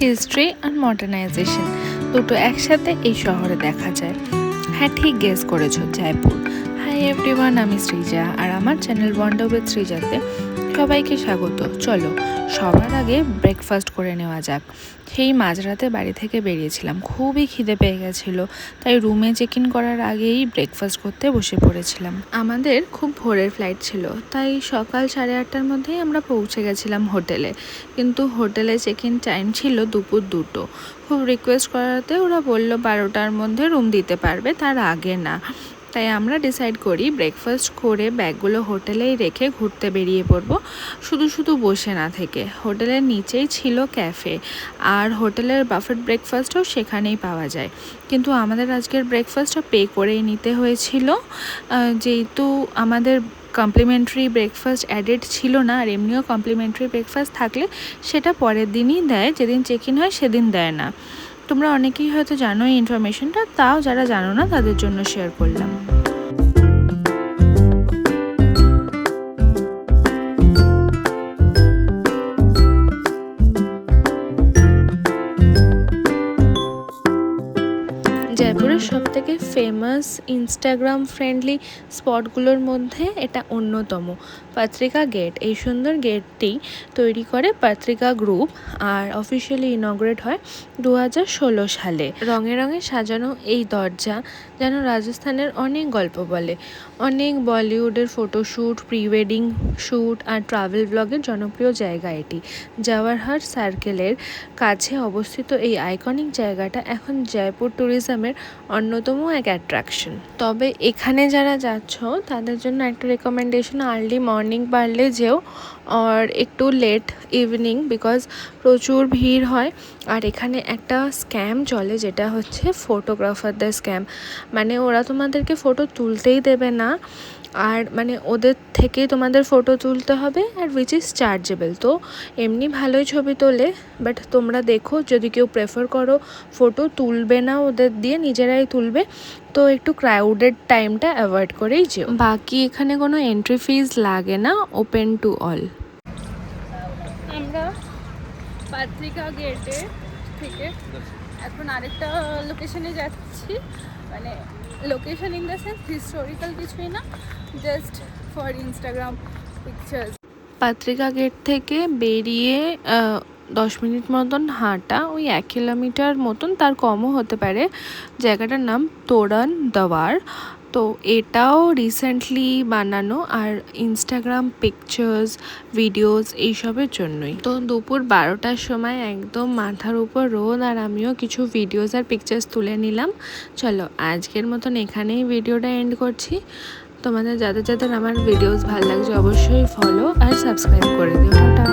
History আর modernisation দুটো একসাথে এই শহরে দেখা যায়। হ্যাঁ, ঠিক গেস করেছো, জয়পুর। হাই এভরিওয়ান, আমি সৃজা আর আমার চ্যানেল ওয়ান্ডার উইথ সৃজাতে সবাইকে স্বাগত। চলো সবার আগে ব্রেকফাস্ট করে নেওয়া যাক। সেই মাঝরাতে বাড়ি থেকে বেরিয়েছিলাম, খুবই খিদে পেয়ে গেছিলো, তাই রুমে চেক ইন করার আগেই ব্রেকফাস্ট করতে বসে পড়েছিলাম। আমাদের খুব ভোরের ফ্লাইট ছিল, তাই সকাল 8:30টার মধ্যেই আমরা পৌঁছে গেছিলাম হোটেলে। কিন্তু হোটেলে চেক ইন টাইম ছিল দুপুর 2টো। খুব রিকোয়েস্ট করাতে ওরা বলল 12টার মধ্যে রুম দিতে পারবে, তার আগে না। তাই আমরা ডিসাইড করি ব্রেকফাস্ট করে ব্যাগগুলো হোটেলেই রেখে ঘুরতে বেরিয়ে পড়বো, শুধু বসে না থেকে। হোটেলের নিচেই ছিল ক্যাফে, আর হোটেলের বাফেট ব্রেকফাস্টও সেখানেই পাওয়া যায়। কিন্তু আমাদের আজকের ব্রেকফাস্টটা পে করেই নিতে হয়েছিল, যেহেতু আমাদের কমপ্লিমেন্টারি ব্রেকফাস্ট অ্যাডেড ছিল না। আর এমনিও কমপ্লিমেন্টারি ব্রেকফাস্ট থাকলে সেটা পরের দিনই দেয়, যেদিন চেক ইন হয় সেদিন দেয় না। তোমরা অনেকেই হয়তো জানো এই ইনফরমেশনটা, তাও যারা জানো না তাদের জন্য শেয়ার করলাম। জয়পুরের সবথেকে ফেমাস ইনস্টাগ্রাম ফ্রেন্ডলি স্পটগুলোর মধ্যে এটা অন্যতম। পত্রিকা গেট, এই সুন্দর গেটটি তৈরি করে পত্রিকা গ্রুপ, আর অফিসিয়ালি ইনগ্রেট হয় 2016 সালে। রঙে রঙে সাজানো এই দরজা যেন রাজস্থানের অনেক গল্প বলে। অনেক বলিউডের ফটোশ্যুট, প্রি ওয়েডিং শ্যুট আর ট্রাভেল ব্লগের জনপ্রিয় জায়গা এটি। জওয়াহর সার্কেলের কাছে অবস্থিত এই আইকনিক জায়গাটা এখন জয়পুর ট্যুরিজমের অন্যতম এক অ্যাট্রাকশন। তবে এখানে যারা যাচ্ছ তাদের জন্য একটা রেকমেন্ডেশন, আর্লি মর্নিং পারলে যেও, আর একটু লেট ইভিনিং, বিকজ প্রচুর ভিড় হয়। আর এখানে একটা স্ক্যাম চলে, যেটা হচ্ছে ফটোগ্রাফারদের স্ক্যাম। মানে ওরা তোমাদেরকে ফটো তুলতেই দেবে না, আর মানে ওদের থেকেই তোমাদের ফটো তুলতে হবে, আর উইচ ইজ চার্জেবল। তো এমনি ভালোই ছবি তোলে, বাট তোমরা দেখো যদি কেউ প্রেফার করো ফটো তুলবে না ওদের দিয়ে, নিজেরাই তুলবে, তো একটু ক্রাউডেড টাইমটা অ্যাভয়েড করেই যেও। বাকি এখানে কোনো এন্ট্রি ফিজ লাগে না, ওপেন টু অল। আমরা পত্রিকা গেটে থেকে এখন আরেকটা লোকেশনে যাচ্ছি, মানে location in the sense historical কিছুই না, জাস্ট ফর ইনস্টাগ্রাম পিকচার্স। পত্রিকা গেট থেকে বেরিয়ে 10 মিনিট মতন হাঁটা, ওই 1 কিলোমিটার মতন, তার কমও হতে পারে। জায়গাটার নাম তোরণ দাওয়ার। তো এটাও রিসেন্টলি বানানো, আর ইনস্টাগ্রাম পিকচার্স, ভিডিওস এইসবের জন্যই। তো দুপুর 12টার সময় একদম মাথার উপর রোদ, আর আমিও কিছু ভিডিওস আর পিকচার্স তুলে নিলাম। চলো আজকের মতন এখানেই ভিডিওটা এন্ড করছি। তোমাদের যাদের যাদের আমার ভিডিওস ভালো লাগছে অবশ্যই ফলো আর সাবস্ক্রাইব করে দিও। টাটা।